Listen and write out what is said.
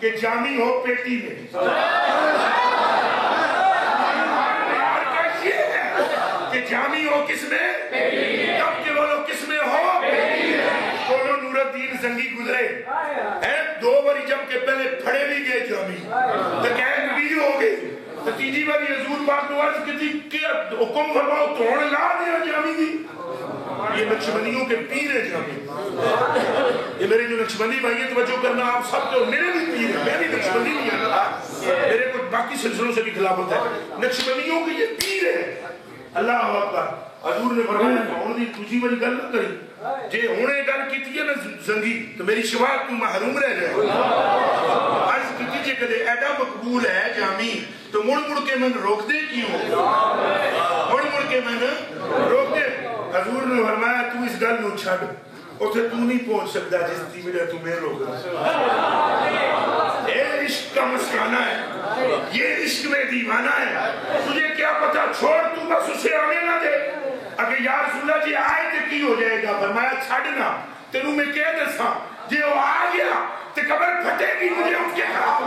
कि जामी हो पेटी में, कि जामी हो किसमें, तब के बोलो किसमें हो, बोलो नूरुद्दीन जंगी गुजरे हैं 2 बारी, जब के पहले फड़े भी गए जामी तो कैद भी हो गई, तो तीजी बारी हजूर पाक ने अर्ज की कि हुक्म फरमाओ तोड़ ला दिया जामी की। ये नक्शबंदियों के पीर है जामी। ये मेरे जो नक्शबंदी भाई है, तवज्जो करना आप सब, तो मेरे भी पीर है, मैं भी नक्शबंदी नहीं है, मेरे को बाकी सिलसिलों से भी खिलाफत है, नक्शबंदियों के ये पीर है। अल्लाह अकबर। हजूर ने फरमाया कौन दी दूसरी बारी गल ना करी, जे हुणे गल कीती है ना जंगी तो मेरी शफाअत तू महरूम रह जाए। अर्ज कीती जे कदे एडा मकबूल है जामी तो मुड़ मुड़ के मन रोक दे क्यों, मुड़ मुड़ के मन रोक दे। हजूर ने फरमाया तू इस गल नू छड़, उथे तू नहीं पहुंच सकता जिस दी वजह तू मैं रोक रहा। ये इश्क का मस्ताना है, ये इश्क में दीवाना है, तुझे क्या पता, छोड़ तू बस उसे आने ना दे। अगर यार सुल्ला जी आए तो की हो जाएगा, फरमाया छड़ना तेनू मैं कह दसा जे वो आ गया तो कबर फटेगी, मुझे उसके खराब